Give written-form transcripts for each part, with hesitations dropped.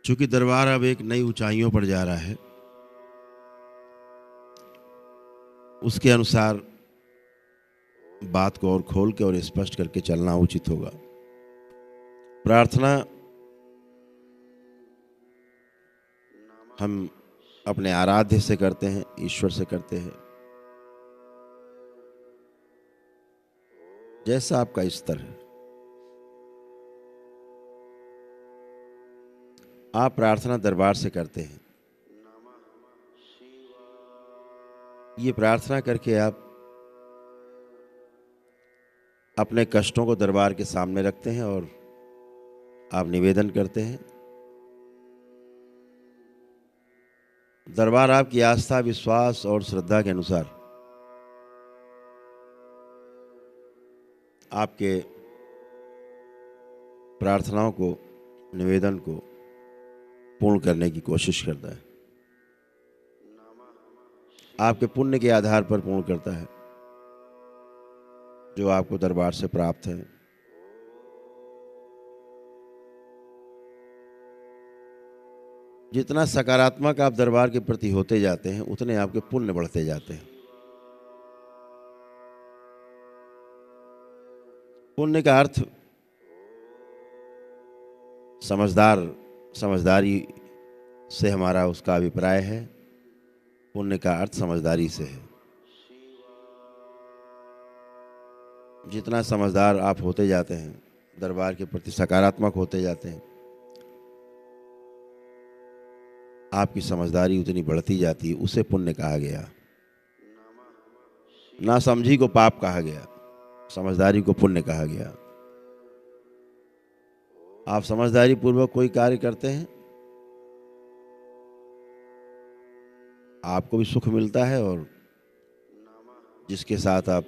चूंकि दरबार अब एक नई ऊंचाइयों पर जा रहा है, उसके अनुसार बात को और खोल के और स्पष्ट करके चलना उचित होगा। प्रार्थना हम अपने आराध्य से करते हैं, ईश्वर से करते हैं, जैसा आपका स्तर है। आप प्रार्थना दरबार से करते हैं। ये प्रार्थना करके आप अपने कष्टों को दरबार के सामने रखते हैं और आप निवेदन करते हैं। दरबार आपकी आस्था, विश्वास और श्रद्धा के अनुसार आपके प्रार्थनाओं को, निवेदन को पूर्ण करने की कोशिश करता है। आपके पुण्य के आधार पर पूर्ण करता है जो आपको दरबार से प्राप्त है। जितना सकारात्मक आप दरबार के प्रति होते जाते हैं, उतने आपके पुण्य बढ़ते जाते हैं। पुण्य का अर्थ समझदारी से हमारा उसका अभिप्राय है। पुण्य का अर्थ समझदारी से है। जितना समझदार आप होते जाते हैं, दरबार के प्रति सकारात्मक होते जाते हैं, आपकी समझदारी उतनी बढ़ती जाती है। उसे पुण्य कहा गया। नासमझी को पाप कहा गया, समझदारी को पुण्य कहा गया। आप समझदारी पूर्वक कोई कार्य करते हैं, आपको भी सुख मिलता है, और जिसके साथ आप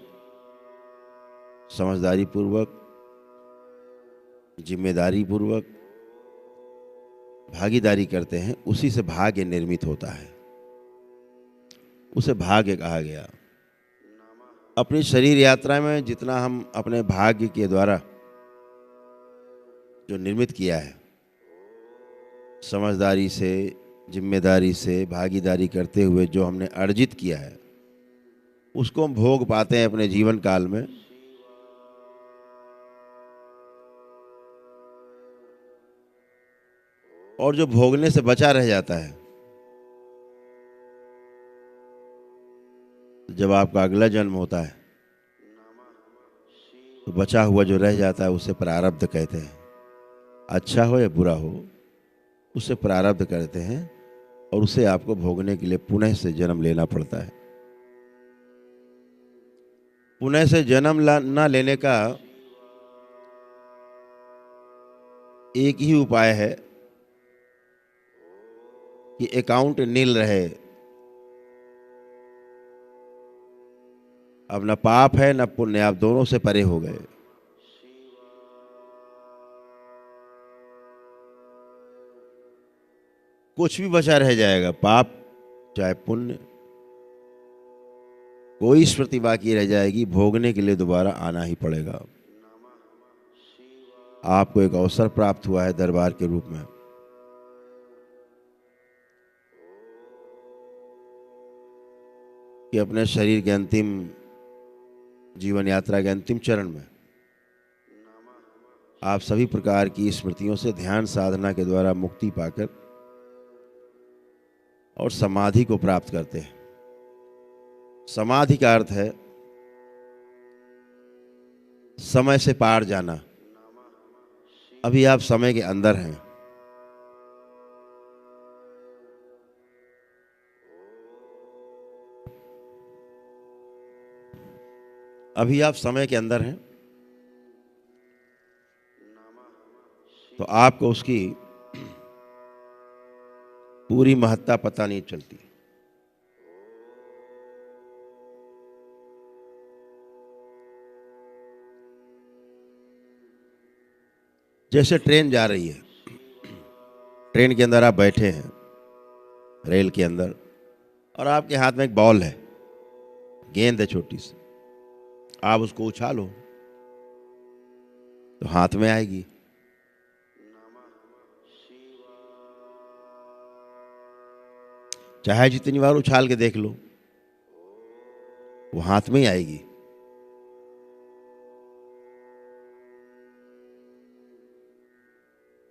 समझदारी पूर्वक, जिम्मेदारी पूर्वक भागीदारी करते हैं, उसी से भाग्य निर्मित होता है। उसे भाग्य कहा गया। अपनी शरीर यात्रा में जितना हम अपने भाग्य के द्वारा जो निर्मित किया है, समझदारी से, जिम्मेदारी से भागीदारी करते हुए जो हमने अर्जित किया है, उसको हम भोग पाते हैं अपने जीवन काल में। और जो भोगने से बचा रह जाता है, जब आपका अगला जन्म होता है तो बचा हुआ जो रह जाता है उसे प्रारब्ध कहते हैं। अच्छा हो या बुरा हो, उसे प्रारब्ध कहते हैं, और उसे आपको भोगने के लिए पुनः से जन्म लेना पड़ता है। पुनः से जन्म ना लेने का एक ही उपाय है कि अकाउंट नील रहे। अब न पाप है न पुण्य, आप दोनों से परे हो गए। कुछ भी बचा रह जाएगा, पाप चाहे पुण्य, कोई स्मृति बाकी रह जाएगी। भोगने के लिए दोबारा आना ही पड़ेगा। आपको एक अवसर प्राप्त हुआ है दरबार के रूप में। कि अपने शरीर के अंतिम जीवन यात्रा के अंतिम चरण में आप सभी प्रकार की स्मृतियों से ध्यान साधना के द्वारा मुक्ति पाकर और समाधि को प्राप्त करते हैं। समाधि का अर्थ है समय से पार जाना। अभी आप समय के अंदर हैं। अभी आप समय के अंदर हैं, तो आपको उसकी पूरी महत्ता पता नहीं चलती। जैसे ट्रेन जा रही है, ट्रेन के अंदर आप बैठे हैं, रेल के अंदर, और आपके हाथ में एक बॉल है, गेंद है छोटी सी। आप उसको उछालो तो हाथ में आएगी। चाहे जितनी बार उछाल के देख लो, वो हाथ में ही आएगी।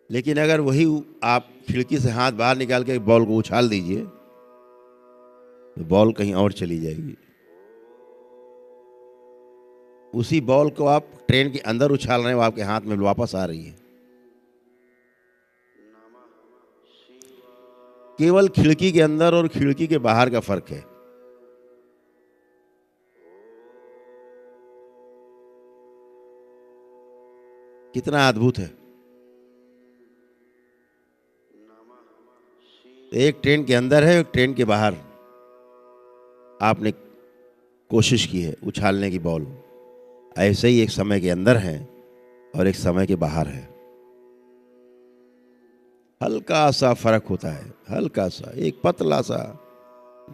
लेकिन अगर वही आप खिड़की से हाथ बाहर निकाल के बॉल को उछाल दीजिए तो बॉल कहीं और चली जाएगी। उसी बॉल को आप ट्रेन के अंदर उछाल रहे हैं, वो आपके हाथ में वापस आ रही है। केवल खिड़की के अंदर और खिड़की के बाहर का फर्क है। कितना अद्भुत है। एक ट्रेन के अंदर है, एक ट्रेन के बाहर आपने कोशिश की है उछालने की बॉल। ऐसे ही एक समय के अंदर है और एक समय के बाहर है। हल्का सा फर्क होता है, हल्का सा, एक पतला सा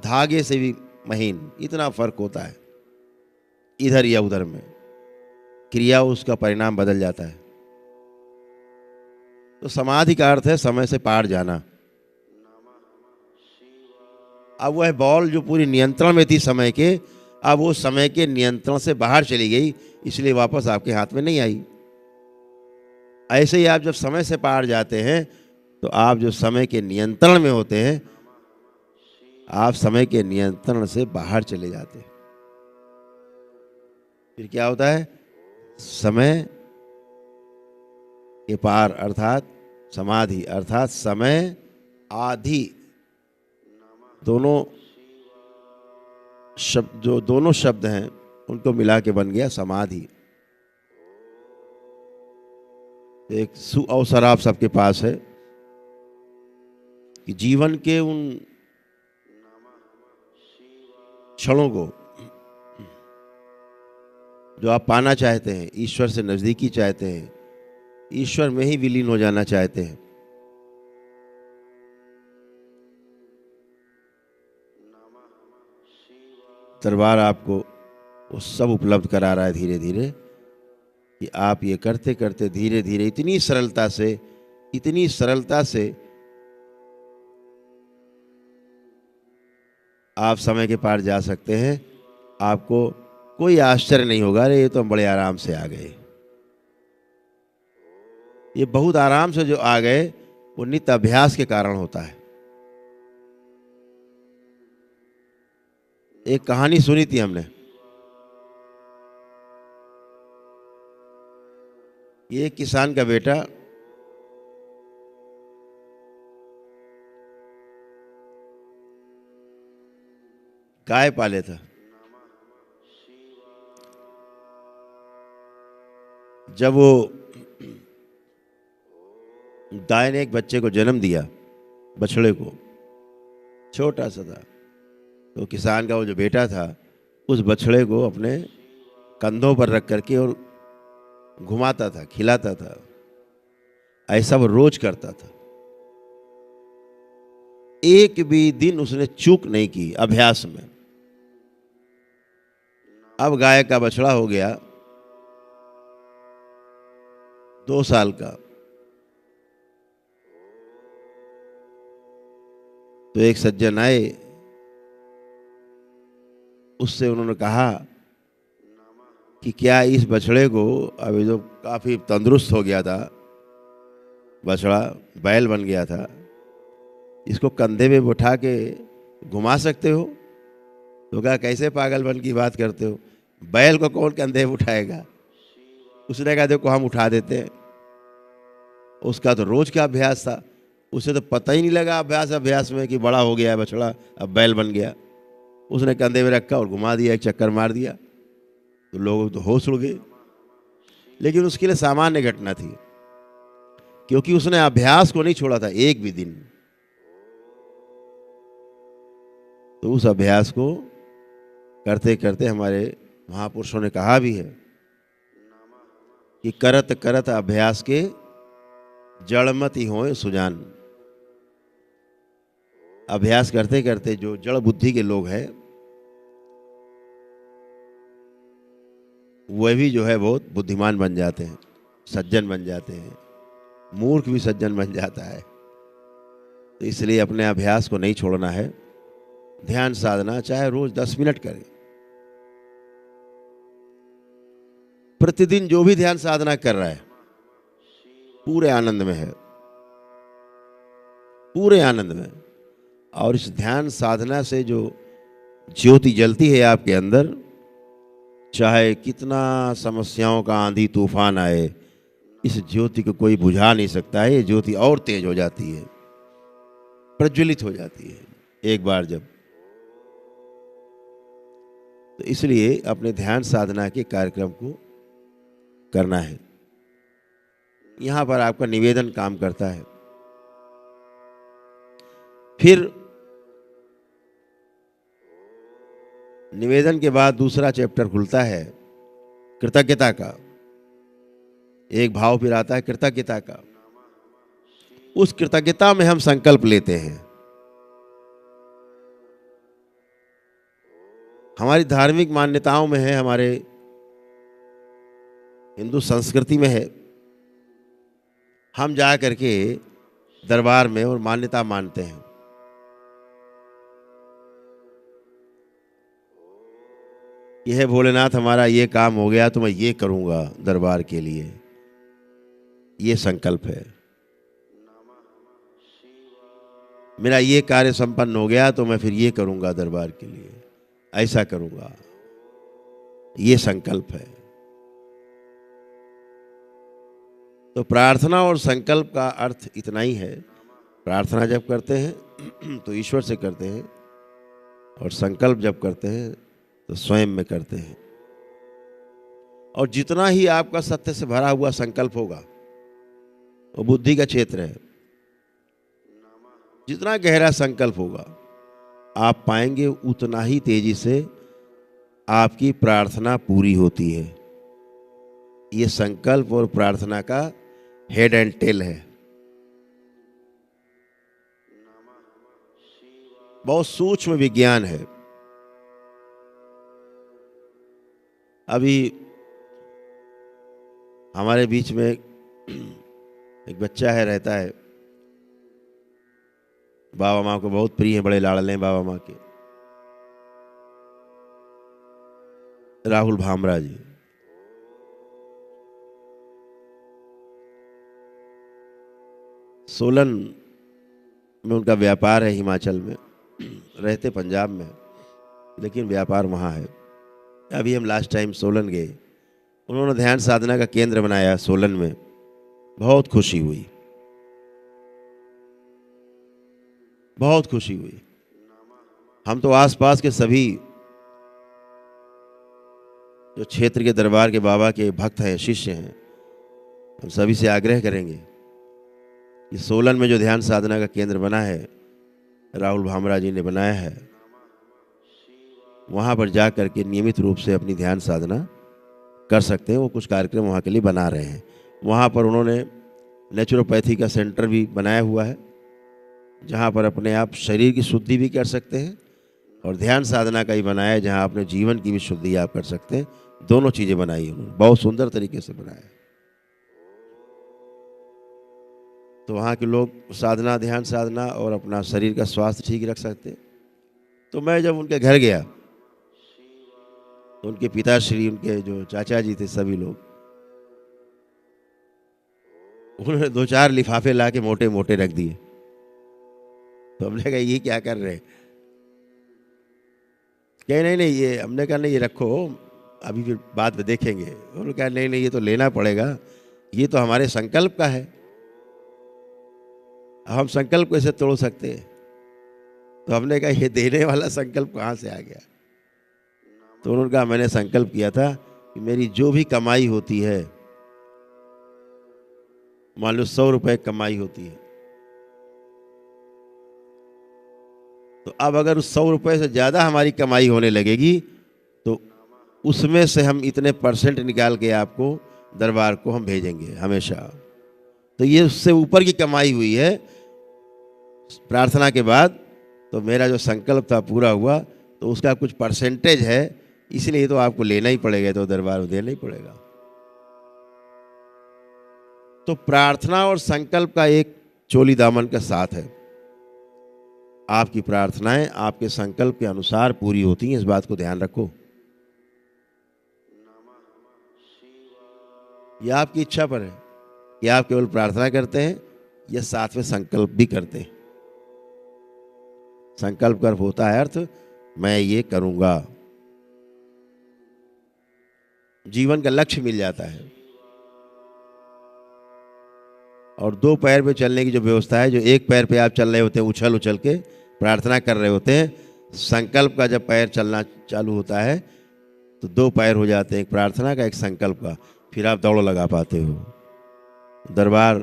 धागे से भी महीन, इतना फर्क होता है इधर या उधर में। क्रिया उसका परिणाम बदल जाता है। तो समाधि का अर्थ है समय से पार जाना। अब वह बॉल जो पूरी नियंत्रण में थी समय के, अब वो समय के नियंत्रण से बाहर चली गई, इसलिए वापस आपके हाथ में नहीं आई। ऐसे ही आप जब समय से पार जाते हैं तो आप जो समय के नियंत्रण में होते हैं, आप समय के नियंत्रण से बाहर चले जाते हैं। फिर क्या होता है? समय के पार अर्थात समाधि, अर्थात समय आधि, दोनों शब्द, जो दोनों शब्द हैं उनको मिला के बन गया समाधि। एक सुअवसर आप सबके पास है कि जीवन के उन क्षणों को जो आप पाना चाहते हैं, ईश्वर से नजदीकी चाहते हैं, ईश्वर में ही विलीन हो जाना चाहते हैं, दरबार आपको वो सब उपलब्ध करा रहा है धीरे धीरे, कि आप ये करते करते धीरे धीरे इतनी सरलता से आप समय के पार जा सकते हैं। आपको कोई आश्चर्य नहीं होगा, अरे ये तो हम बड़े आराम से आ गए। ये बहुत आराम से जो आ गए वो नित्य अभ्यास के कारण होता है। एक कहानी सुनी थी हमने, ये किसान का बेटा गाय पाले था। जब वो गाय ने एक बच्चे को जन्म दिया, बछड़े को, छोटा सा था, तो किसान का वो जो बेटा था उस बछड़े को अपने कंधों पर रख करके और घुमाता था, खिलाता था। ऐसा वो रोज करता था। एक भी दिन उसने चूक नहीं की अभ्यास में। अब गाय का बछड़ा हो गया 2 साल का, तो एक सज्जन आए, उससे उन्होंने कहा कि क्या इस बछड़े को, अभी जो काफी तंदुरुस्त हो गया था, बछड़ा बैल बन गया था, इसको कंधे पे उठा के घुमा सकते हो? तो कहा कैसे पागलपन की बात करते हो, बैल को कौन कंधे पे उठाएगा? उसने कहा देखो हम उठा देते हैं। उसका तो रोज का अभ्यास था, उसे तो पता ही नहीं लगा अभ्यास में कि बड़ा हो गया है बछड़ा, अब बैल बन गया। उसने कंधे में रखा और घुमा दिया, एक चक्कर मार दिया, तो लोग तो होश उड़ गए। लेकिन उसके लिए सामान्य घटना थी, क्योंकि उसने अभ्यास को नहीं छोड़ा था एक भी दिन। तो उस अभ्यास को करते करते हमारे महापुरुषों ने कहा भी है कि करत करत अभ्यास के जड़मति होए सुजान। अभ्यास करते करते जो जड़ बुद्धि के लोग हैं वह भी जो है बहुत बुद्धिमान बन जाते हैं, सज्जन बन जाते हैं, मूर्ख भी सज्जन बन जाता है। तो इसलिए अपने अभ्यास को नहीं छोड़ना है। ध्यान साधना चाहे रोज 10 मिनट करें। प्रतिदिन जो भी ध्यान साधना कर रहा है पूरे आनंद में है, पूरे आनंद में। और इस ध्यान साधना से जो ज्योति जलती है आपके अंदर, चाहे कितना समस्याओं का आंधी तूफान आए, इस ज्योति को कोई बुझा नहीं सकता है। ये ज्योति और तेज हो जाती है, प्रज्वलित हो जाती है एक बार जब। तो इसलिए अपने ध्यान साधना के कार्यक्रम को करना है। यहां पर आपका निवेदन काम करता है। फिर निवेदन के बाद दूसरा चैप्टर खुलता है कृतज्ञता का। एक भाव फिर आता है कृतज्ञता का। उस कृतज्ञता में हम संकल्प लेते हैं। हमारी धार्मिक मान्यताओं में है, हमारे हिंदू संस्कृति में है, हम जा करके दरबार में और मान्यता मानते हैं। यह भोलेनाथ हमारा ये काम हो गया तो मैं ये करूंगा दरबार के लिए, ये संकल्प है। मेरा ये कार्य संपन्न हो गया तो मैं फिर ये करूंगा दरबार के लिए, ऐसा करूंगा, ये संकल्प है। तो प्रार्थना और संकल्प का अर्थ इतना ही है। प्रार्थना जब करते हैं तो ईश्वर से करते हैं, और संकल्प जब करते हैं तो स्वयं में करते हैं। और जितना ही आपका सत्य से भरा हुआ संकल्प होगा, वो बुद्धि का क्षेत्र है, जितना गहरा संकल्प होगा आप पाएंगे उतना ही तेजी से आपकी प्रार्थना पूरी होती है। ये संकल्प और प्रार्थना का हेड एंड टेल है। बहुत सूक्ष्म विज्ञान है। अभी हमारे बीच में एक बच्चा है, रहता है, बाबा माँ को बहुत प्रिय है, बड़े लाडले हैं बाबा माँ के, राहुल भामरा जी। सोलन में उनका व्यापार है, हिमाचल में, रहते पंजाब में, लेकिन व्यापार वहाँ है। अभी हम लास्ट टाइम सोलन गए, उन्होंने ध्यान साधना का केंद्र बनाया सोलन में। बहुत खुशी हुई, बहुत खुशी हुई। हम तो आसपास के सभी जो क्षेत्र के दरबार के बाबा के भक्त हैं, शिष्य हैं, हम सभी से आग्रह करेंगे कि सोलन में जो ध्यान साधना का केंद्र बना है, राहुल भामरा जी ने बनाया है, वहाँ पर जा कर के नियमित रूप से अपनी ध्यान साधना कर सकते हैं। वो कुछ कार्यक्रम वहाँ के लिए बना रहे हैं। वहाँ पर उन्होंने नेचुरोपैथी का सेंटर भी बनाया हुआ है, जहाँ पर अपने आप शरीर की शुद्धि भी कर सकते हैं, और ध्यान साधना का ही बनाया है जहाँ अपने जीवन की भी शुद्धि आप कर सकते हैं। दोनों चीज़ें बनाई उन्होंने, बहुत सुंदर तरीके से बनाया। तो वहाँ के लोग साधना, ध्यान साधना और अपना शरीर का स्वास्थ्य ठीक रख सकते हैं। तो मैं जब उनके घर गया तो उनके पिताश्री, उनके जो चाचा जी थे, सभी लोग, उन्होंने 2-4 लिफाफे ला के मोटे मोटे रख दिए। तो हमने कहा ये क्या कर रहे हैं? कहे नहीं नहीं, ये, हमने कहा नहीं ये रखो, अभी फिर बाद में देखेंगे। उन्होंने कहा नहीं नहीं, ये तो लेना पड़ेगा, ये तो हमारे संकल्प का है, हम संकल्प कैसे तोड़ सकते हैं? तो हमने कहा ये देने वाला संकल्प कहाँ से आ गया? तो उन्होंने कहा मैंने संकल्प किया था कि मेरी जो भी कमाई होती है, मान लो 100 रुपए कमाई होती है, तो अब अगर उस 100 रुपए से ज़्यादा हमारी कमाई होने लगेगी तो उसमें से हम इतने % निकाल के आपको दरबार को हम भेजेंगे हमेशा। तो ये उससे ऊपर की कमाई हुई है प्रार्थना के बाद। तो मेरा जो संकल्प था पूरा हुआ, तो उसका कुछ % है, इसलिए तो आपको लेना ही पड़ेगा, तो दरबार में देना ही पड़ेगा। तो प्रार्थना और संकल्प का एक चोली दामन का साथ है। आपकी प्रार्थनाएं आपके संकल्प के अनुसार पूरी होती हैं, इस बात को ध्यान रखो। यह आपकी इच्छा पर है कि आप केवल प्रार्थना करते हैं या साथ में संकल्प भी करते हैं। संकल्प कर होता है अर्थ मैं ये करूंगा, जीवन का लक्ष्य मिल जाता है। और दो पैर पे चलने की जो व्यवस्था है, जो एक पैर पे आप चल रहे होते हैं उछल उछल के प्रार्थना कर रहे होते हैं, संकल्प का जब पैर चलना चालू होता है तो दो पैर हो जाते हैं, एक प्रार्थना का एक संकल्प का, फिर आप दौड़ लगा पाते हो। दरबार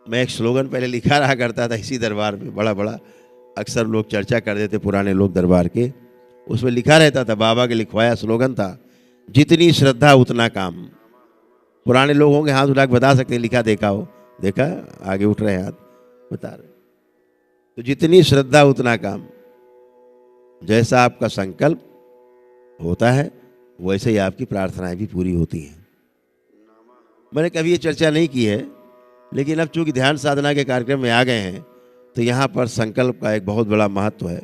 में एक स्लोगन पहले लिखा रहा करता था इसी दरबार में, बड़ा बड़ा अक्सर लोग चर्चा कर देते पुराने लोग दरबार के, उसमें लिखा रहता था, बाबा के लिखवाया स्लोगन था, जितनी श्रद्धा उतना काम। पुराने लोग होंगे हाथ उठा के बता सकते हैं, लिखा देखा हो, देखा आगे उठ रहे हैं हाथ बता रहे। तो जितनी श्रद्धा उतना काम, जैसा आपका संकल्प होता है वैसे ही आपकी प्रार्थनाएं भी पूरी होती हैं। मैंने कभी ये चर्चा नहीं की है, लेकिन अब चूंकि ध्यान साधना के कार्यक्रम में आ गए हैं तो यहाँ पर संकल्प का एक बहुत बड़ा महत्व है।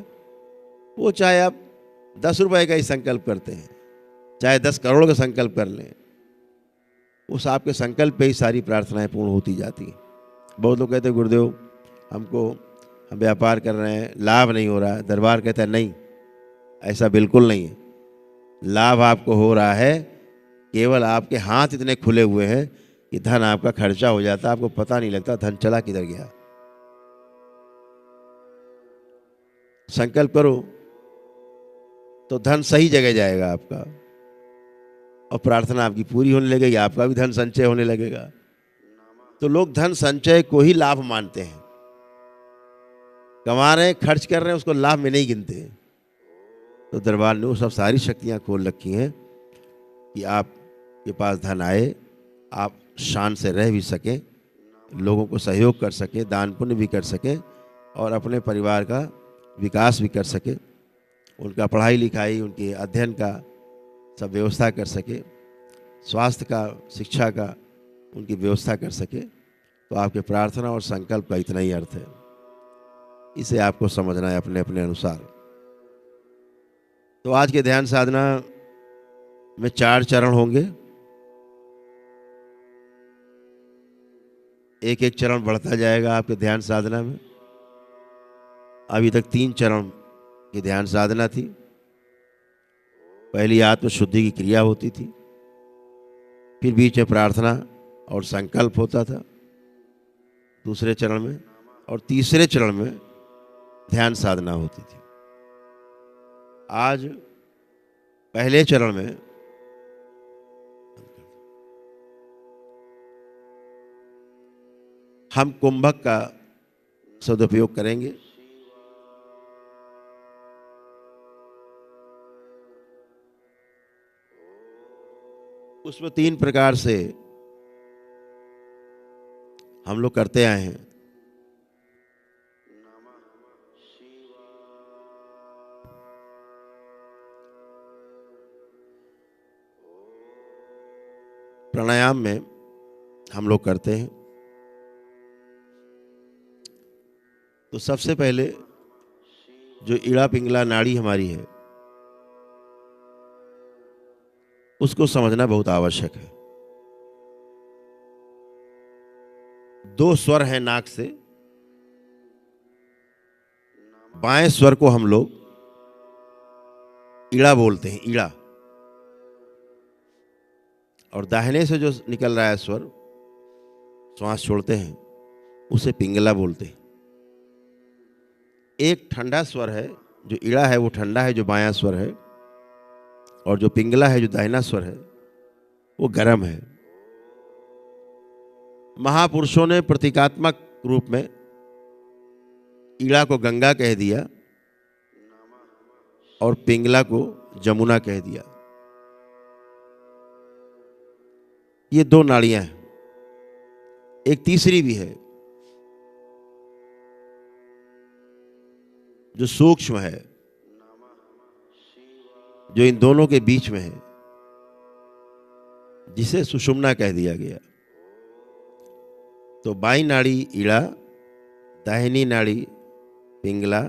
वो चाहे आप 10 रुपए का ही संकल्प करते हैं, चाहे 10 करोड़ का संकल्प कर लें, उस आपके संकल्प पे ही सारी प्रार्थनाएं पूर्ण होती जाती हैं। बहुत लोग कहते हैं गुरुदेव हम व्यापार कर रहे हैं, लाभ नहीं हो रहा है। दरबार कहता है नहीं, ऐसा बिल्कुल नहीं है। लाभ आपको हो रहा है, केवल आपके हाथ इतने खुले हुए हैं कि धन आपका खर्चा हो जाता है, आपको पता नहीं लगता धन चला किधर गया। संकल्प करो तो धन सही जगह जाएगा आपका, और प्रार्थना आपकी पूरी होने लगेगी, आपका भी धन संचय होने लगेगा। तो लोग धन संचय को ही लाभ मानते हैं, कमा रहे हैं खर्च कर रहे हैं उसको लाभ में नहीं गिनते। तो दरबार ने वो सब सारी शक्तियां खोल रखी हैं कि आपके पास धन आए, आप शान से रह भी सकें, लोगों को सहयोग कर सकें, दान पुण्य भी कर सकें, और अपने परिवार का विकास भी कर सके, उनका पढ़ाई लिखाई, उनके अध्ययन का सब व्यवस्था कर सके, स्वास्थ्य का, शिक्षा का उनकी व्यवस्था कर सके। तो आपके प्रार्थना और संकल्प का इतना ही अर्थ है, इसे आपको समझना है अपने अपने अनुसार। तो आज के ध्यान साधना में 4 चरण होंगे, एक एक चरण बढ़ता जाएगा आपके ध्यान साधना में। अभी तक 3 चरण की ध्यान साधना थी। पहली आत्म शुद्धि की क्रिया होती थी, फिर बीच में प्रार्थना और संकल्प होता था दूसरे चरण में, और तीसरे चरण में ध्यान साधना होती थी। आज पहले चरण में हम कुंभक का सदुपयोग करेंगे। उसमें 3 प्रकार से हम लोग करते आए हैं। प्राणायाम में हम लोग करते हैं। तो सबसे पहले जो इड़ा पिंगला नाड़ी हमारी है उसको समझना बहुत आवश्यक है। 2 स्वर हैं नाक से, बाएं स्वर को हम लोग ईड़ा बोलते हैं, ईड़ा, और दाहिने से जो निकल रहा है स्वर, श्वास छोड़ते हैं, उसे पिंगला बोलते हैं। एक ठंडा स्वर है, जो ईड़ा है वो ठंडा है, जो बायां स्वर है, और जो पिंगला है जो दाहिना स्वर है वो गर्म है। महापुरुषों ने प्रतीकात्मक रूप में ईड़ा को गंगा कह दिया और पिंगला को जमुना कह दिया। ये 2 नाड़ियां हैं। एक तीसरी भी है जो सूक्ष्म है, जो इन दोनों के बीच में है, जिसे सुषुम्ना कह दिया गया। तो बाईं नाड़ी ईड़ा, दाहिनी नाड़ी पिंगला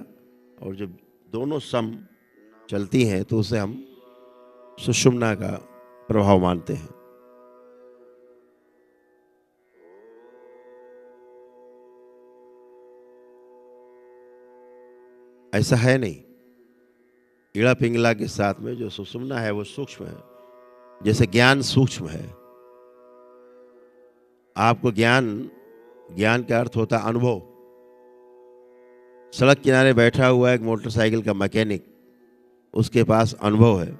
और जब दोनों सम चलती हैं तो उसे हम सुषुम्ना का प्रभाव मानते हैं। ऐसा है नहीं, इड़ा पिंगला के साथ में जो सुषुम्ना है वो सूक्ष्म है, जैसे ज्ञान सूक्ष्म है। आपको ज्ञान का अर्थ होता है अनुभव। सड़क किनारे बैठा हुआ एक मोटरसाइकिल का मैकेनिक, उसके पास अनुभव है।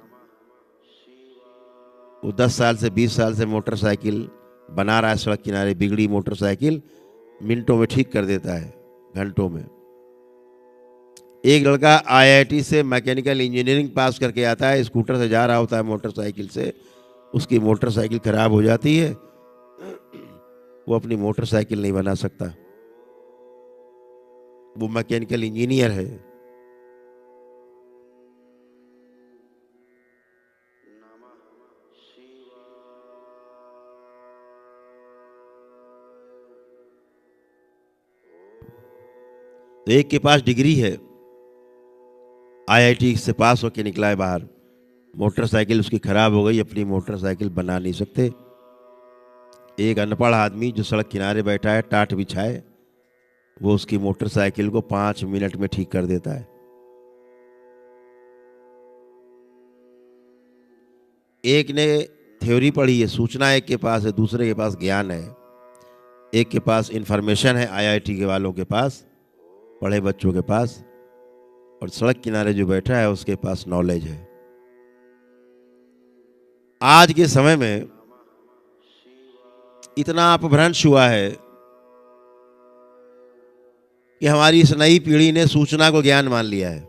वो 10 साल से 20 साल से मोटरसाइकिल बना रहा है, सड़क किनारे बिगड़ी मोटरसाइकिल मिनटों में ठीक कर देता है, घंटों में। एक लड़का आईआईटी से मैकेनिकल इंजीनियरिंग पास करके आता है, स्कूटर से जा रहा होता है मोटरसाइकिल से, उसकी मोटरसाइकिल खराब हो जाती है, वो अपनी मोटरसाइकिल नहीं बना सकता, वो मैकेनिकल इंजीनियर है। तो एक के पास डिग्री है, आईआईटी से पास होके निकला है बाहर, मोटरसाइकिल उसकी खराब हो गई, अपनी मोटरसाइकिल बना नहीं सकते। एक अनपढ़ आदमी जो सड़क किनारे बैठा है टाट बिछाए, वो उसकी मोटरसाइकिल को 5 मिनट में ठीक कर देता है। एक ने थ्योरी पढ़ी है, सूचना एक के पास है, दूसरे के पास ज्ञान है। एक के पास इंफॉर्मेशन है, आईआईटी के वालों के पास, पढ़े बच्चों के पास, और सड़क किनारे जो बैठा है उसके पास नॉलेज है। आज के समय में इतना अपभ्रंश हुआ है कि हमारी इस नई पीढ़ी ने सूचना को ज्ञान मान लिया है।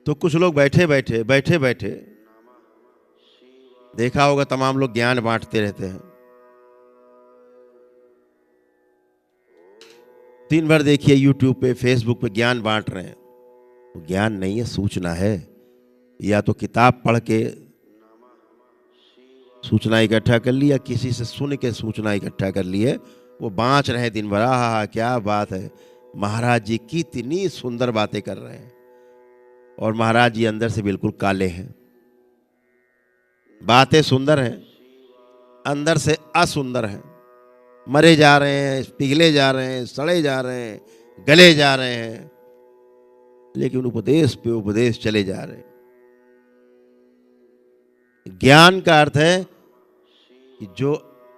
तो कुछ लोग बैठे बैठे देखा होगा, तमाम लोग ज्ञान बांटते रहते हैं। दिन भर देखिए यूट्यूब पे, फेसबुक पे ज्ञान बांट रहे हैं। वो ज्ञान नहीं है, सूचना है। या तो किताब पढ़ के सूचना इकट्ठा कर ली, या किसी से सुन के सूचना इकट्ठा कर ली है, वो बाँच रहे दिन भर। आहा, क्या बात है, महाराज जी कितनी सुंदर बातें कर रहे हैं, और महाराज जी अंदर से बिल्कुल काले हैं। बातें सुंदर हैं, अंदर से असुंदर हैं, मरे जा रहे हैं, पिघले जा रहे हैं, सड़े जा रहे हैं, गले जा रहे हैं, लेकिन उपदेश पे उपदेश चले जा रहे हैं। ज्ञान का अर्थ है कि जो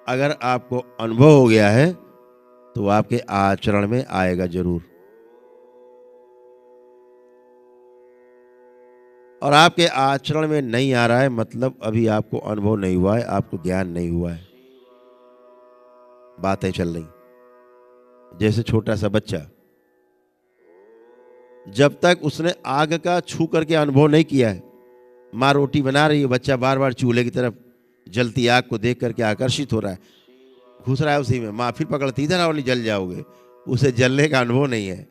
अगर आपको अनुभव हो गया है तो आपके आचरण में आएगा जरूर। और आपके आचरण में नहीं आ रहा है, मतलब अभी आपको अनुभव नहीं हुआ है, आपको ज्ञान नहीं हुआ है। बातें चल रही जैसे छोटा सा बच्चा, जब तक उसने आग का छू करके अनुभव नहीं किया है, माँ रोटी बना रही है, बच्चा बार बार चूल्हे की तरफ जलती आग को देख करके आकर्षित हो रहा है, घुस रहा है उसी में, माँ फिर पकड़ती, इधर आओ नहीं जल जाओगे। उसे जलने का अनुभव नहीं है,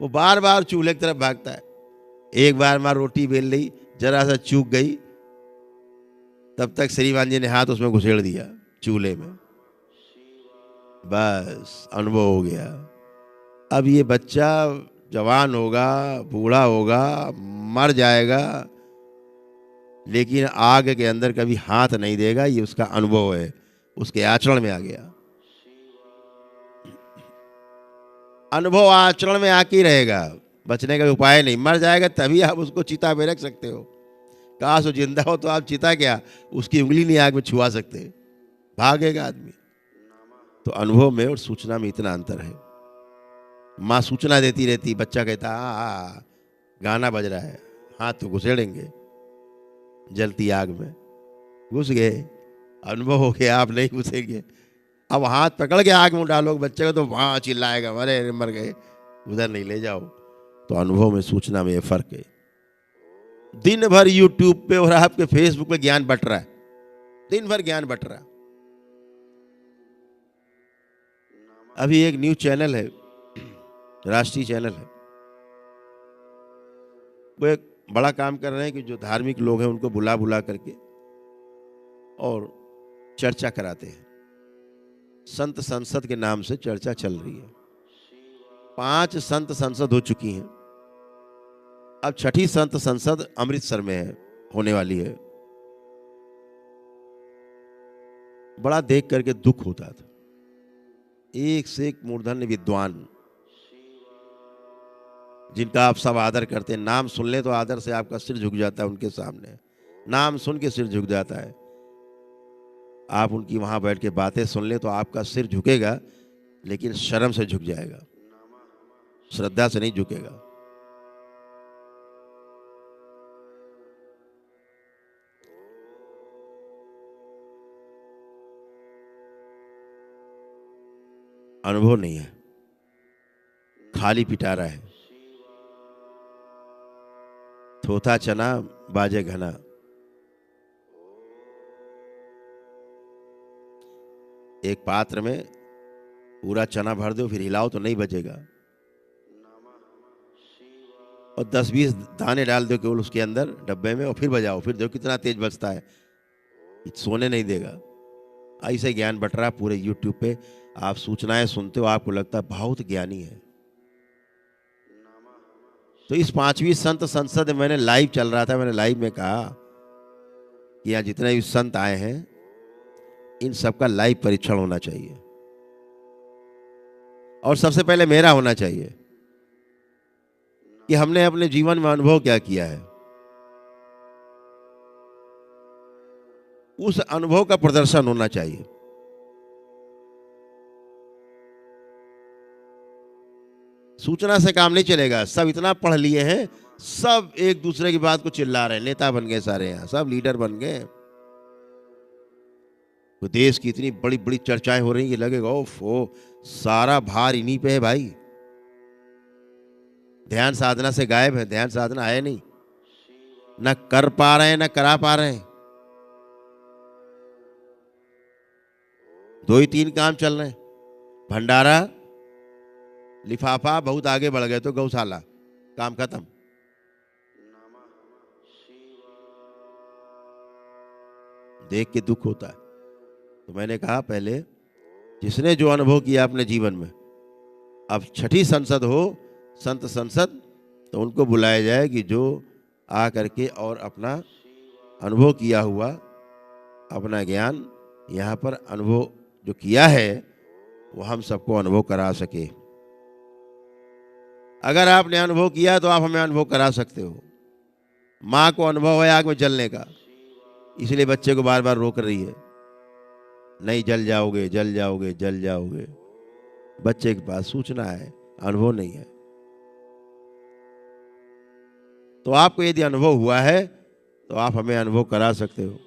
वो बार बार चूल्हे की तरफ भागता है। एक बार माँ रोटी बेल रही, जरा सा चूक गई, तब तक श्रीमान जी ने हाथ उसमें घुसेड़ दिया चूल्हे में, बस अनुभव हो गया। अब ये बच्चा जवान होगा, बूढ़ा होगा, मर जाएगा, लेकिन आग के अंदर कभी हाथ नहीं देगा, ये उसका अनुभव है, उसके आचरण में आ गया। अनुभव आचरण में आके रहेगा, बचने का उपाय नहीं। मर जाएगा तभी आप उसको चिता में रख सकते हो। काश वो जिंदा हो तो आप चिता क्या, उसकी उंगली नहीं आग में छुआ सकते, भागेगा आदमी। तो अनुभव में और सूचना में इतना अंतर है। माँ सूचना देती रहती, बच्चा कहता आ गाना बज रहा है, हाथ तो घुसेड़ेंगे, जलती आग में घुस गए, अनुभव हो गया, आप नहीं घुसेंगे। अब हाथ पकड़ के आग में डालोगे बच्चे को तो वहाँ चिल्लाएगा, अरे मर गए, उधर नहीं ले जाओ। तो अनुभव में सूचना में ये फर्क है। दिन भर यूट्यूब पे और आपके फेसबुक पे ज्ञान बट रहा है, दिन भर ज्ञान बट रहा है। अभी एक न्यूज चैनल है, राष्ट्रीय चैनल है, वो एक बड़ा काम कर रहे हैं कि जो धार्मिक लोग हैं उनको बुला बुला करके और चर्चा कराते हैं। संत संसद के नाम से चर्चा चल रही है। 5 संत संसद हो चुकी हैं, अब 6ठी संत संसद अमृतसर में है, होने वाली है। बड़ा देख करके दुख होता था। एक से एक मूर्धन्य विद्वान जिनका आप सब आदर करते हैं, नाम सुन ले तो आदर से आपका सिर झुक जाता है उनके सामने, नाम सुन के सिर झुक जाता है। आप उनकी वहां बैठ के बातें सुन ले तो आपका सिर झुकेगा, लेकिन शर्म से झुक जाएगा, श्रद्धा से नहीं झुकेगा। अनुभव नहीं है, खाली पिटारा है। थोथा चना बाजे घना। एक पात्र में पूरा चना भर दो, फिर हिलाओ तो नहीं बचेगा, और 10-20 दाने डाल दो केवल उसके अंदर डब्बे में, और फिर बजाओ, फिर देखो कितना तेज बजता है, सोने नहीं देगा। ऐसे ज्ञान बट रहा पूरे यूट्यूब पे, आप सूचनाएं सुनते हो, आपको लगता है बहुत ज्ञानी है। तो इस 5वीं संत संसद मैंने लाइव चल रहा था, मैंने लाइव में कहा कि यहाँ जितने भी संत आए हैं इन सबका लाइव परीक्षण होना चाहिए, और सबसे पहले मेरा होना चाहिए कि हमने अपने जीवन में अनुभव क्या किया है, उस अनुभव का प्रदर्शन होना चाहिए। सूचना से काम नहीं चलेगा। सब इतना पढ़ लिए हैं, सब एक दूसरे की बात को चिल्ला रहे हैं, नेता बन गए सारे, यहाँ सब लीडर बन गए। तो देश की इतनी बड़ी बड़ी चर्चाएं हो रही है, लगेगा ओफ ओ सारा भार इन्हीं पे है भाई। ध्यान साधना से गायब है, ध्यान साधना है नहीं, ना कर पा रहे हैं ना करा पा रहे हैं। 2 ही 3 काम चल रहे हैं, भंडारा, लिफाफा, बहुत आगे बढ़ गए तो गौशाला, काम खत्म। देख के दुख होता है। तो मैंने कहा पहले जिसने जो अनुभव किया अपने जीवन में, अब 6ठी संसद हो संत संसद, तो उनको बुलाया जाए कि जो आ करके और अपना अनुभव किया हुआ, अपना ज्ञान यहाँ पर अनुभव जो किया है वो हम सबको अनुभव करा सके। अगर आपने अनुभव किया तो आप हमें अनुभव करा सकते हो। माँ को अनुभव है आग में जलने का, इसलिए बच्चे को बार बार रोक रही है, नहीं जल जाओगे जल जाओगे जल जाओगे। बच्चे के पास सूचना है, अनुभव नहीं है। तो आपको यदि अनुभव हुआ है तो आप हमें अनुभव करा सकते हो।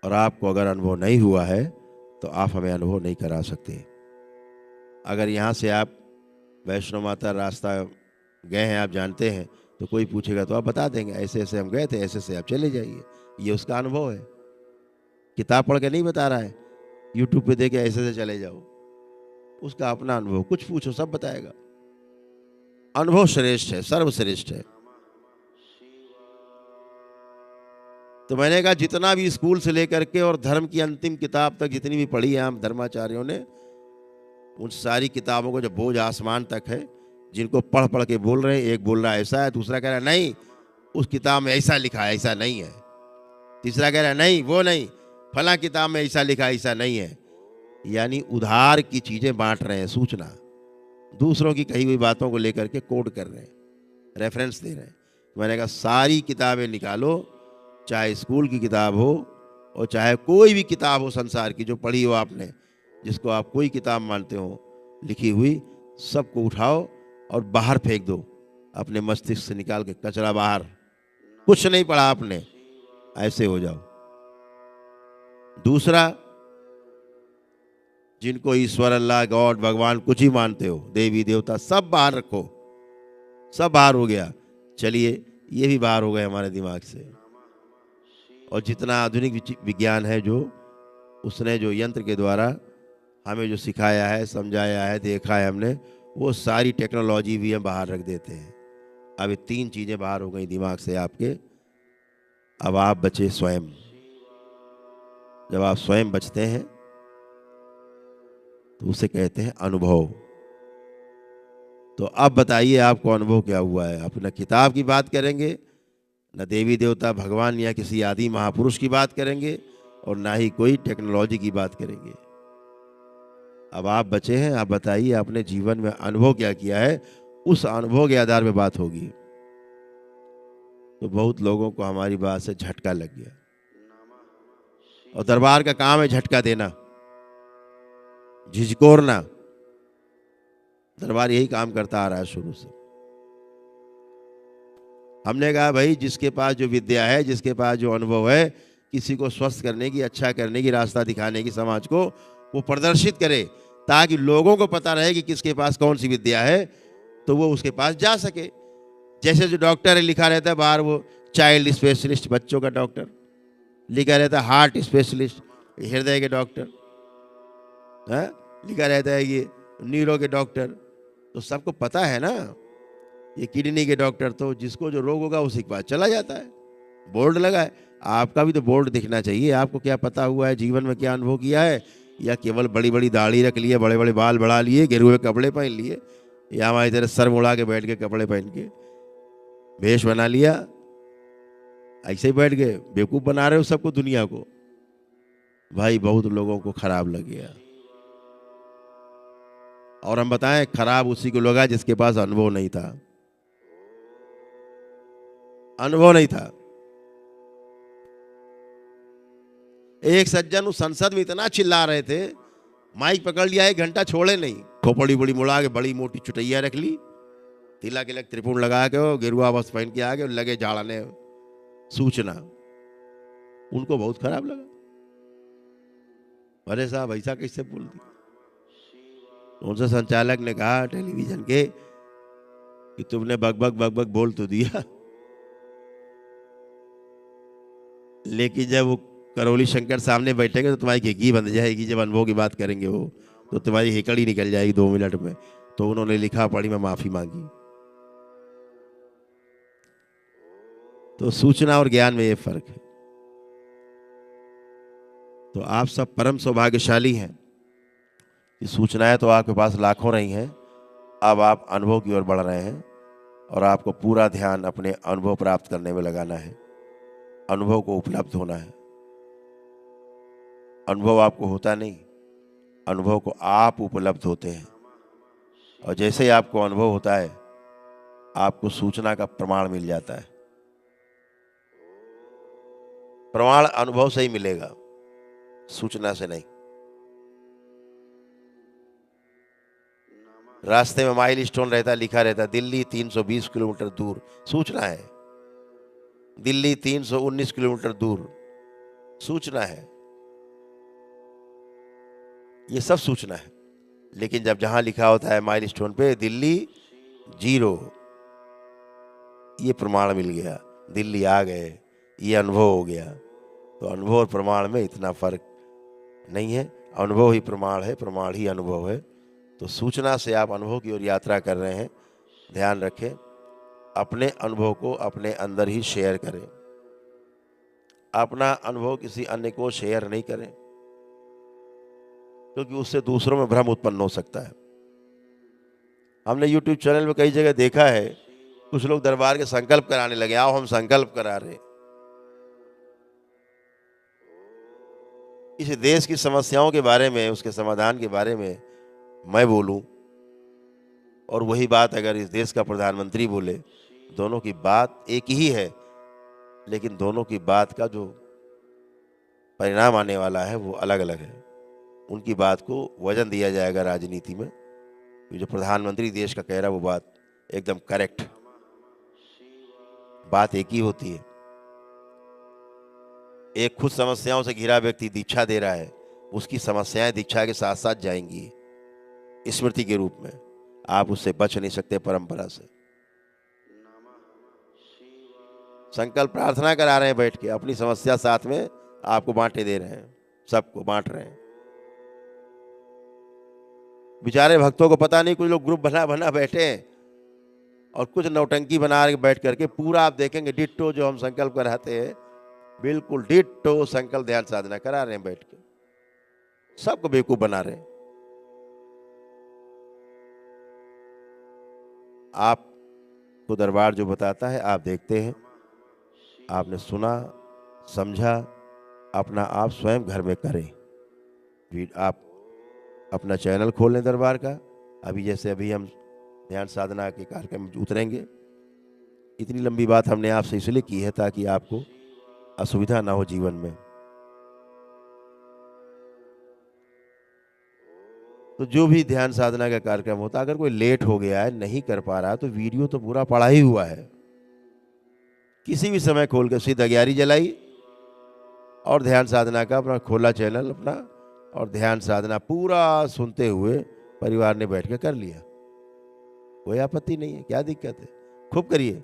और आपको अगर अनुभव नहीं हुआ है तो आप हमें अनुभव नहीं करा सकते। अगर यहाँ से आप वैष्णो माता रास्ता गए हैं, आप जानते हैं, तो कोई पूछेगा तो आप बता देंगे ऐसे ऐसे हम गए थे, ऐसे ऐसे आप चले जाइए। ये उसका अनुभव है, किताब पढ़ के नहीं बता रहा है, यूट्यूब पे देखे ऐसे ऐसे चले जाओ। उसका अपना अनुभव, कुछ पूछो सब बताएगा। अनुभव श्रेष्ठ है, सर्वश्रेष्ठ है। तो मैंने कहा जितना भी स्कूल से लेकर के और धर्म की अंतिम किताब तक जितनी भी पढ़ी है हम धर्माचार्यों ने, उन सारी किताबों को जो बोझ आसमान तक है, जिनको पढ़ पढ़ के बोल रहे हैं, एक बोल रहा है ऐसा है, दूसरा कह रहा है नहीं उस किताब में ऐसा लिखा है, ऐसा नहीं है, तीसरा कह रहा है नहीं वो नहीं, फला किताब में ऐसा लिखा है, ऐसा नहीं है। यानी उधार की चीजें बांट रहे हैं, सूचना दूसरों की कही हुई बातों को लेकर के कोड कर रहे हैं, रेफरेंस दे रहे हैं। मैंने कहा सारी किताबें निकालो, चाहे स्कूल की किताब हो और चाहे कोई भी किताब हो संसार की जो पढ़ी हो आपने, जिसको आप कोई किताब मानते हो लिखी हुई, सबको उठाओ और बाहर फेंक दो, अपने मस्तिष्क से निकाल के कचरा बाहर। कुछ नहीं पढ़ा आपने, ऐसे हो जाओ। दूसरा, जिनको ईश्वर अल्लाह गॉड भगवान कुछ ही मानते हो, देवी देवता सब बाहर रखो, सब बाहर हो गया। चलिए ये भी बाहर हो गए हमारे दिमाग से। और जितना आधुनिक विज्ञान है, जो उसने जो यंत्र के द्वारा हमें जो सिखाया है, समझाया है, देखा है हमने, वो सारी टेक्नोलॉजी भी हम बाहर रख देते हैं। अब ये 3 चीज़ें बाहर हो गई दिमाग से आपके। अब आप बचे स्वयं। जब आप स्वयं बचते हैं तो उसे कहते हैं अनुभव। तो अब बताइए आपको अनुभव क्या हुआ है? अपना किताब की बात करेंगे, न देवी देवता भगवान या किसी आदि महापुरुष की बात करेंगे, और ना ही कोई टेक्नोलॉजी की बात करेंगे। अब आप बचे हैं, आप बताइए आपने जीवन में अनुभव क्या किया है, उस अनुभव के आधार पर बात होगी। तो बहुत लोगों को हमारी बात से झटका लग गया, और दरबार का काम है झटका देना, झिझकोरना। दरबार यही काम करता आ रहा है शुरू से। हमने कहा भाई जिसके पास जो विद्या है, जिसके पास जो अनुभव है, किसी को स्वस्थ करने की, अच्छा करने की, रास्ता दिखाने की समाज को, वो प्रदर्शित करे, ताकि लोगों को पता रहे कि किसके पास कौन सी विद्या है, तो वो उसके पास जा सके। जैसे जो डॉक्टर है लिखा रहता है बाहर, वो चाइल्ड स्पेशलिस्ट, बच्चों का डॉक्टर, लिखा रहता है हार्ट स्पेशलिस्ट, हृदय के डॉक्टर, लिखा रहता है ये न्यूरो के डॉक्टर। तो सबको पता है ना, ये किडनी के डॉक्टर, तो जिसको जो रोग होगा उसी के पास चला जाता है। बोर्ड लगा है, आपका भी तो बोर्ड दिखना चाहिए। आपको क्या पता हुआ है, जीवन में क्या अनुभव किया है, या केवल बड़ी बड़ी दाढ़ी रख लिए, बड़े बड़े बाल बढ़ा लिए, गिरे हुए कपड़े पहन लिए, या हमारी तरह सर मुड़ा के बैठ के कपड़े पहन के भेष बना लिया, ऐसे ही बैठ गए, बेवकूफ़ बना रहे हो सबको, दुनिया को। भाई बहुत लोगों को खराब लग गया। और हम बताएं, खराब उसी को लगा जिसके पास अनुभव नहीं था। अनुभव नहीं था। एक सज्जन उस संसद में इतना चिल्ला रहे थे, माइक पकड़ लिया, 1 घंटा छोड़े नहीं, खोपड़ी बड़ी मुड़ा के बड़ी मोटी चुटैया रख ली, तिलक तिलक त्रिपुण लगा के, गेरुआ वस्त्र पहन के आ गए, लगे झाड़ने सूचना। उनको बहुत खराब लगा, अरे साहब ऐसा कैसे बोल दिया। उनसे संचालक ने कहा टेलीविजन के कि तुमने बकबक बकबक बोल तो दिया, लेकिन जब वो करौली शंकर सामने बैठेंगे तो तुम्हारी घी बंध जाएगी। जब अनुभव की बात करेंगे वो, तो तुम्हारी हेकड़ी निकल जाएगी 2 मिनट में। तो उन्होंने लिखा पढ़ी में माफी मांगी। तो सूचना और ज्ञान में ये फर्क है। तो आप सब परम सौभाग्यशाली हैं कि सूचनाएं तो आपके पास लाखों रही हैं, अब आप अनुभव की ओर बढ़ रहे हैं, और आपको पूरा ध्यान अपने अनुभव प्राप्त करने में लगाना है, अनुभव को उपलब्ध होना है। अनुभव आपको होता नहीं, अनुभव को आप उपलब्ध होते हैं। और जैसे ही आपको अनुभव होता है, आपको सूचना का प्रमाण मिल जाता है। प्रमाण अनुभव से ही मिलेगा, सूचना से नहीं। रास्ते में माइल स्टोन रहता, लिखा रहता दिल्ली 320 किलोमीटर दूर, सूचना है। दिल्ली 319 किलोमीटर दूर, सूचना है। ये सब सूचना है। लेकिन जब जहां लिखा होता है माइल स्टोन पे दिल्ली 0, ये प्रमाण मिल गया, दिल्ली आ गए, ये अनुभव हो गया। तो अनुभव और प्रमाण में इतना फर्क नहीं है। अनुभव ही प्रमाण है, प्रमाण ही अनुभव है। तो सूचना से आप अनुभव की ओर यात्रा कर रहे हैं। ध्यान रखें, अपने अनुभव को अपने अंदर ही शेयर करें। अपना अनुभव किसी अन्य को शेयर नहीं करें, क्योंकि उससे दूसरों में भ्रम उत्पन्न हो सकता है। हमने YouTube चैनल में कई जगह देखा है, कुछ लोग दरबार के संकल्प कराने लगे, आओ हम संकल्प करा रहे। इस देश की समस्याओं के बारे में, उसके समाधान के बारे में मैं बोलूं, और वही बात अगर इस देश का प्रधानमंत्री बोले, दोनों की बात एक ही है, लेकिन दोनों की बात का जो परिणाम आने वाला है वो अलग अलग है। उनकी बात को वजन दिया जाएगा राजनीति में। जो प्रधानमंत्री देश का कह रहा है वो बात एकदम करेक्ट, बात एक ही होती है। एक खुद समस्याओं से घिरा व्यक्ति दीक्षा दे रहा है, उसकी समस्याएं दीक्षा के साथ साथ जाएंगी स्मृति के रूप में। आप उससे बच नहीं सकते परंपरा से। संकल्प प्रार्थना करा रहे हैं बैठ के, अपनी समस्या साथ में आपको बांटे दे रहे हैं, सबको बांट रहे हैं। बेचारे भक्तों को पता नहीं, कुछ लोग ग्रुप बना बना बैठे हैं और कुछ नौटंकी बना के बैठ करके पूरा आप देखेंगे डिट्टो जो हम संकल्प कराते हैं बिल्कुल डिट्टो संकल्प ध्यान साधना करा रहे हैं बैठ के, सबको बेवकूफ बना रहे हैं। आपको दरबार जो बताता है आप देखते हैं, आपने सुना समझा, अपना आप स्वयं घर में करें। आप अपना चैनल खोल लें दरबार का। अभी हम ध्यान साधना के कार्यक्रम में उतरेंगे। इतनी लंबी बात हमने आपसे इसलिए की है ताकि आपको असुविधा ना हो जीवन में। तो जो भी ध्यान साधना का कार्यक्रम होता है, अगर कोई लेट हो गया है, नहीं कर पा रहा है, तो वीडियो तो पूरा पड़ा ही हुआ है। किसी भी समय खोल कर सीधा 11 जलाई और ध्यान साधना का अपना खोला चैनल अपना, और ध्यान साधना पूरा सुनते हुए परिवार ने बैठ के कर लिया। कोई आपत्ति नहीं है, क्या दिक्कत है, खूब करिए।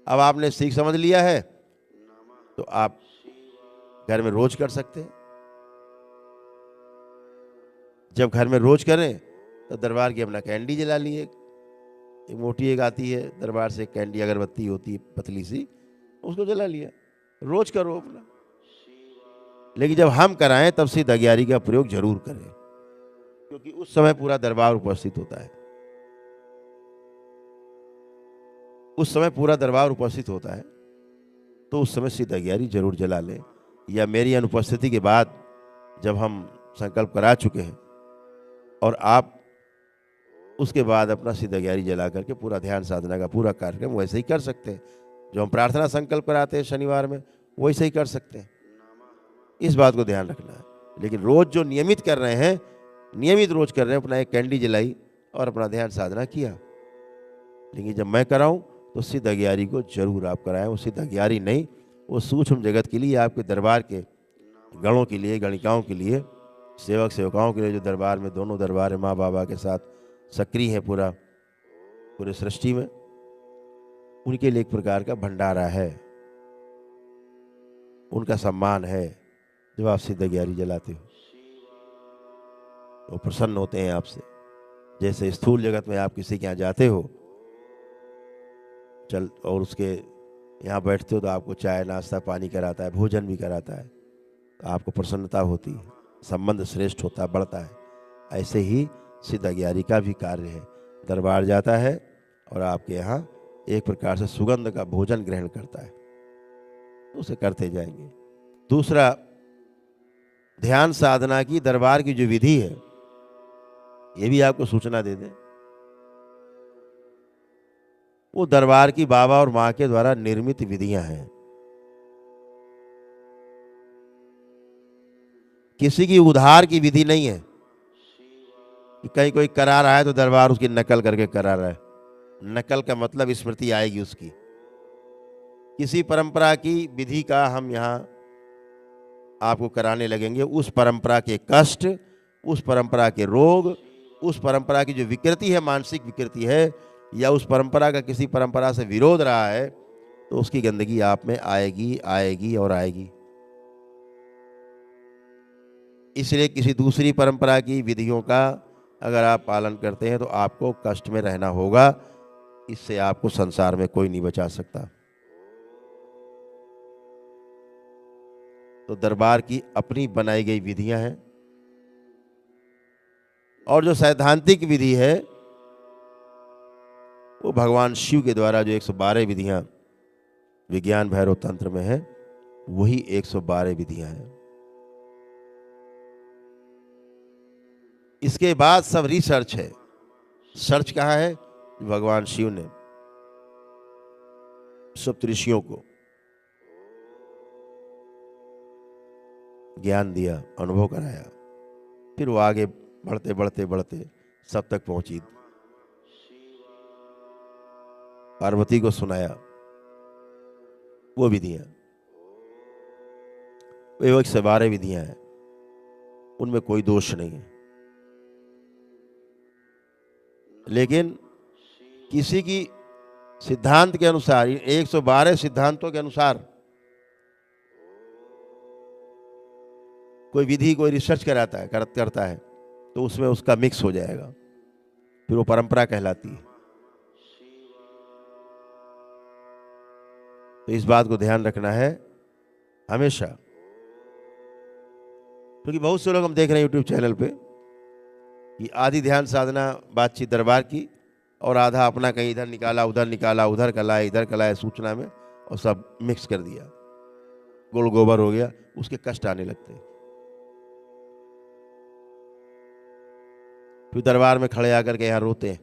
अब आपने सीख समझ लिया है तो आप घर में रोज कर सकते हैं। जब घर में रोज करें तो दरबार की अपना कैंडी जला लिए, एक मोटी एक आती है दरबार से, कैंडी अगरबत्ती होती है पतली सी, उसको जला लिया। रोज करो अपना। लेकिन जब हम कराएं तब सीधा 11 का प्रयोग जरूर करें, क्योंकि उस समय पूरा दरबार उपस्थित होता है। उस समय पूरा दरबार उपस्थित होता है, तो उस समय सीधा 11 जरूर जला लें। या मेरी अनुपस्थिति के बाद जब हम संकल्प करा चुके हैं और आप उसके बाद अपना सीधा 11 जला करके पूरा ध्यान साधना का पूरा कार्यक्रम वैसे ही कर सकते हैं। जो हम प्रार्थना संकल्प कराते हैं शनिवार में, वैसे ही कर सकते हैं। इस बात को ध्यान रखना है। लेकिन रोज जो नियमित कर रहे हैं, नियमित रोज कर रहे हैं, अपना एक कैंडी जलाई और अपना ध्यान साधना किया। लेकिन जब मैं कराऊं तो सीधा 11 को जरूर आप कराएं। वो सीधा 11 नहीं, वो सूक्ष्म जगत के लिए, आपके दरबार के गणों के लिए, गणिकाओं के लिए, सेवक सेवकाओं के लिए, जो दरबार में, दोनों दरबार है, माँ बाबा के साथ सक्रिय है पूरे सृष्टि में, उनके लिए एक प्रकार का भंडारा है, उनका सम्मान है। जब आप सीधा 11 जलाते हो वो प्रसन्न होते हैं आपसे। जैसे स्थूल जगत में आप किसी के यहाँ जाते हो चल और उसके यहाँ बैठते हो तो आपको चाय नाश्ता पानी कराता है, भोजन भी कराता है, तो आपको प्रसन्नता होती है, संबंध श्रेष्ठ होता है, बढ़ता है। ऐसे ही सीधा 11 का भी कार्य है। दरबार जाता है और आपके यहाँ एक प्रकार से सुगंध का भोजन ग्रहण करता है, तो उसे करते जाएंगे। दूसरा, ध्यान साधना की दरबार की जो विधि है, ये भी आपको सूचना दे दें, वो दरबार की बाबा और मां के द्वारा निर्मित विधियां हैं। किसी की उधार की विधि नहीं है कि कहीं कोई करा रहा है तो दरबार उसकी नकल करके करा रहा है। नकल का मतलब स्मृति आएगी उसकी। किसी परंपरा की विधि का हम यहाँ आपको कराने लगेंगे, उस परंपरा के कष्ट, उस परंपरा के रोग, उस परंपरा की जो विकृति है, मानसिक विकृति है, या उस परंपरा का किसी परंपरा से विरोध रहा है, तो उसकी गंदगी आप में आएगी, आएगी और आएगी। इसलिए किसी दूसरी परंपरा की विधियों का अगर आप पालन करते हैं तो आपको कष्ट में रहना होगा। इससे आपको संसार में कोई नहीं बचा सकता। तो दरबार की अपनी बनाई गई विधियां हैं, और जो सैद्धांतिक विधि है वो भगवान शिव के द्वारा जो 112 विधियां विज्ञान भैरव तंत्र में है, वही 112 विधियां हैं। इसके बाद सब रिसर्च है। सर्च कहाँ है? भगवान शिव ने सप्तऋषियों को ज्ञान दिया, अनुभव कराया, फिर वो आगे बढ़ते बढ़ते बढ़ते सब तक पहुंची, पार्वती को सुनाया वो विधियां। वो 112 विधियां हैं, उनमें कोई दोष नहीं है। लेकिन किसी की सिद्धांत के अनुसार, 112 सिद्धांतों के अनुसार कोई विधि, कोई रिसर्च कराता है, करता है, तो उसमें उसका मिक्स हो जाएगा, फिर वो परंपरा कहलाती है। तो इस बात को ध्यान रखना है हमेशा। क्योंकि बहुत से लोग हम देख रहे हैं यूट्यूब चैनल पे कि आधी ध्यान साधना बातचीत दरबार की और आधा अपना कहीं इधर निकाला उधर कलाए इधर कलाए सूचना में, और सब मिक्स कर दिया, गुड़ गोबर हो गया, उसके कष्ट आने लगते हैं। फिर दरबार में खड़े आकर के यहाँ रोते हैं,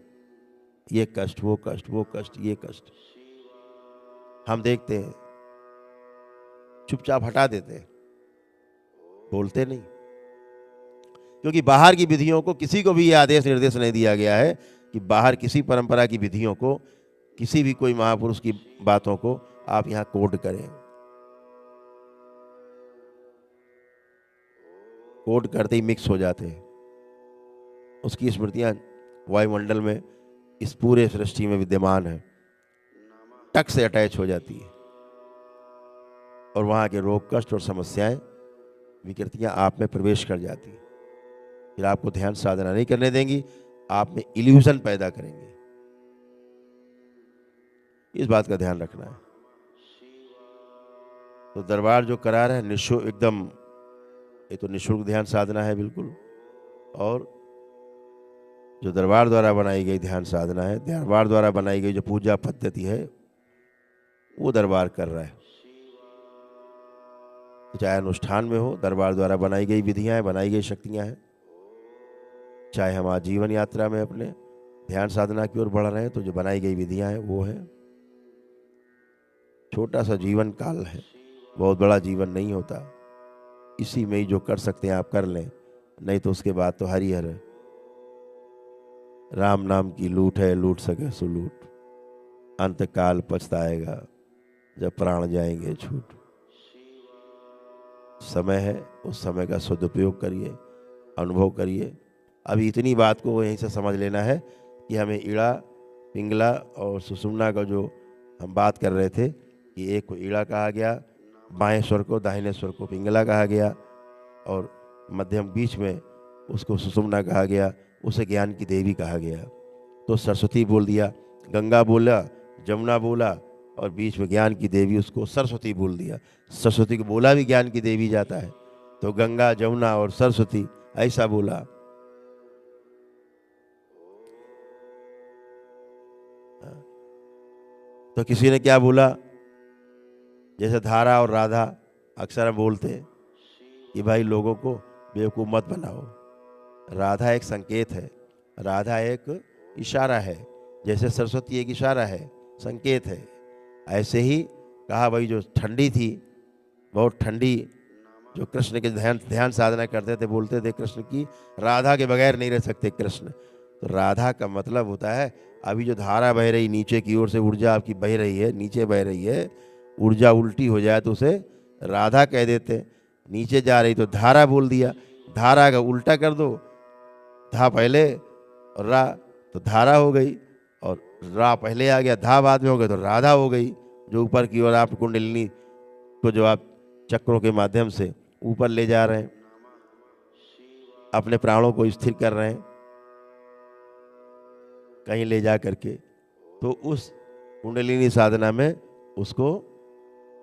ये कष्ट वो कष्ट वो कष्ट ये कष्ट। हम देखते हैं, चुपचाप हटा देते हैं, बोलते नहीं। क्योंकि बाहर की विधियों को किसी को भी ये आदेश निर्देश नहीं दिया गया है कि बाहर किसी परंपरा की विधियों को, किसी भी कोई महापुरुष की बातों को आप यहाँ कोड करें। कोड करते ही मिक्स हो जाते हैं, उसकी स्मृतियां वायुमंडल में इस पूरे सृष्टि में विद्यमान है, टक से अटैच हो जाती है, और वहां के रोग कष्ट और समस्याएं विकृतियां आप में प्रवेश कर जाती है। फिर आपको ध्यान साधना नहीं करने देंगी, आप में इल्यूजन पैदा करेंगे। इस बात का ध्यान रखना है। तो दरबार जो करा रहा है निःशुल्क, एकदम ये तो निःशुल्क ध्यान साधना है बिल्कुल। और जो दरबार द्वारा बनाई गई ध्यान साधना है, दरबार द्वारा बनाई गई जो पूजा पद्धति है, वो दरबार कर रहा है। चाहे अनुष्ठान में हो, दरबार द्वारा बनाई गई विधियां हैं, बनाई गई शक्तियां हैं, चाहे हम आजीवन यात्रा में अपने ध्यान साधना की ओर बढ़ रहे हैं, तो जो बनाई गई विधियां हैं वो है। छोटा सा जीवन काल है, बहुत बड़ा जीवन नहीं होता। इसी में ही जो कर सकते हैं आप कर लें, नहीं तो उसके बाद तो हरिहर है। राम नाम की लूट है, लूट सके सो लूट, अंत काल पछताएगा जब प्राण जाएंगे छूट। समय है, उस समय का सदुपयोग करिए, अनुभव करिए। अभी इतनी बात को यहीं से समझ लेना है कि हमें ईड़ा, पिंगला और सुषुम्ना का जो हम बात कर रहे थे कि एक को ईड़ा कहा गया, बाएं स्वर को, दाहिने स्वर को पिंगला कहा गया, और मध्यम बीच में उसको सुषुम्ना कहा गया, उसे ज्ञान की देवी कहा गया। तो सरस्वती बोल दिया, गंगा बोला, जमुना बोला, और बीच में ज्ञान की देवी, उसको सरस्वती बोल दिया। सरस्वती को बोला भी ज्ञान की देवी जाता है, तो गंगा, जमुना और सरस्वती ऐसा बोला। तो किसी ने क्या बोला, जैसे धारा और राधा अक्सर हम बोलते हैं कि भाई लोगों को बेवकूफ़ मत बनाओ। राधा एक संकेत है, राधा एक इशारा है, जैसे सरस्वती एक इशारा है, संकेत है। ऐसे ही कहा भाई जो ठंडी थी, बहुत ठंडी, जो कृष्ण के ध्यान साधना करते थे, बोलते थे कृष्ण की राधा के बगैर नहीं रह सकते कृष्ण। तो राधा का मतलब होता है अभी जो धारा बह रही नीचे की ओर से, ऊर्जा आपकी बह रही है, नीचे बह रही है, ऊर्जा उल्टी हो जाए तो उसे राधा कह देते। नीचे जा रही तो धारा बोल दिया, धारा का उल्टा कर दो, धा पहले और रा तो धारा हो गई, और रा पहले आ गया, धा बाद में हो गया तो राधा हो गई। जो ऊपर की ओर आप कुंडलिनी को जो आप चक्रों के माध्यम से ऊपर ले जा रहे हैं, अपने प्राणों को स्थिर कर रहे हैं कहीं ले जा करके, तो उस कुंडलिनी साधना में उसको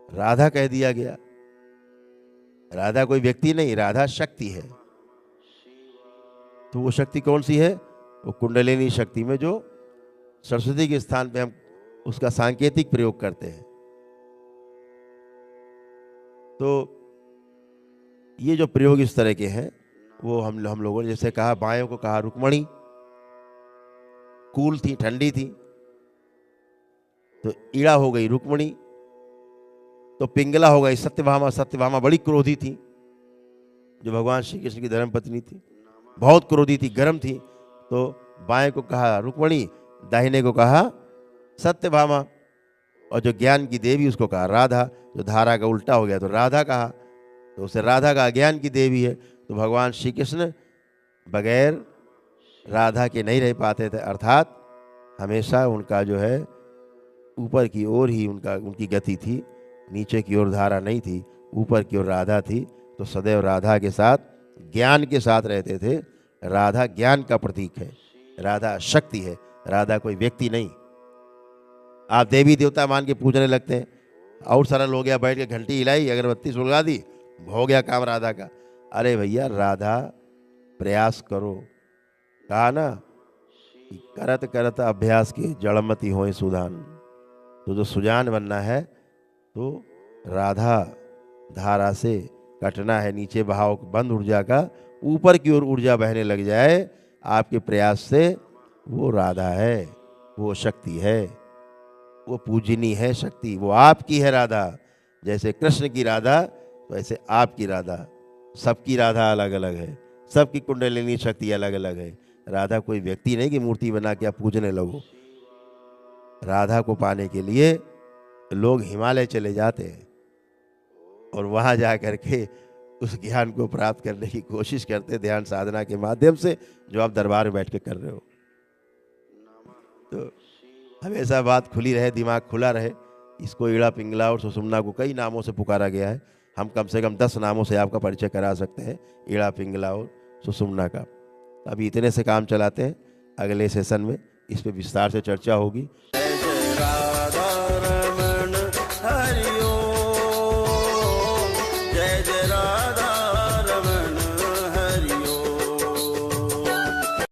राधा कह दिया गया। राधा कोई व्यक्ति नहीं, राधा शक्ति है। तो वो शक्ति कौन सी है? वो कुंडलिनी शक्ति में जो सरस्वती के स्थान पे हम उसका सांकेतिक प्रयोग करते हैं। तो ये जो प्रयोग इस तरह के हैं, वो हम लोगों ने जैसे कहा, बायों को कहा रुक्मणी, कूल थी, ठंडी थी, तो ईड़ा हो गई रुक्मणी। तो पिंगला हो गई सत्यभामा, सत्यभामा बड़ी क्रोधी थी, जो भगवान श्री कृष्ण की धर्मपत्नी थी, बहुत क्रोधी थी, गर्म थी। तो बाएं को कहा रुक्मणी, दाहिने को कहा सत्यभामा, और जो ज्ञान की देवी उसको कहा राधा। जो धारा का उल्टा हो गया तो राधा कहा, तो उसे राधा का ज्ञान की देवी है। तो भगवान श्री कृष्ण बगैर राधा के नहीं रह पाते थे, अर्थात हमेशा उनका जो है ऊपर की ओर ही उनकी गति थी, नीचे की ओर धारा नहीं थी, ऊपर की ओर राधा थी। तो सदैव राधा के साथ, ज्ञान के साथ रहते थे। राधा ज्ञान का प्रतीक है, राधा शक्ति है, राधा कोई व्यक्ति नहीं। आप देवी देवता मान के पूजने लगते हैं, और सरल हो गया, बैठ के घंटी हिलाई, अगरबत्ती सुलगा दी, हो गया काम राधा का। अरे भैया राधा प्रयास करो, कहा ना कि करत करत अभ्यास की जड़मति होए सुधान। तो जो सुजान बनना है तो राधा धारा से कटना है, नीचे बहाव बंद ऊर्जा का, ऊपर की ओर ऊर्जा बहने लग जाए आपके प्रयास से। वो राधा है, वो शक्ति है, वो पूजनी है शक्ति, वो आपकी है राधा। जैसे कृष्ण की राधा वैसे आपकी राधा। सबकी राधा अलग अलग है, सबकी कुंडलिनी शक्ति अलग अलग है। राधा कोई व्यक्ति नहीं कि मूर्ति बना के आप पूजने लगो। राधा को पाने के लिए लोग हिमालय चले जाते हैं और वहां जा करके उस ज्ञान को प्राप्त करने की कोशिश करते हैं ध्यान साधना के माध्यम से, जो आप दरबार में बैठ के कर रहे हो। तो हमेशा बात खुली रहे, दिमाग खुला रहे। इसको ईड़ा पिंगला और सुषुम्ना को कई नामों से पुकारा गया है। हम कम से कम 10 नामों से आपका परिचय करा सकते हैं ईड़ा पिंगला और सुषुम्ना का। अभी इतने से काम चलाते हैं, अगले सेशन में इस पे विस्तार से चर्चा होगी।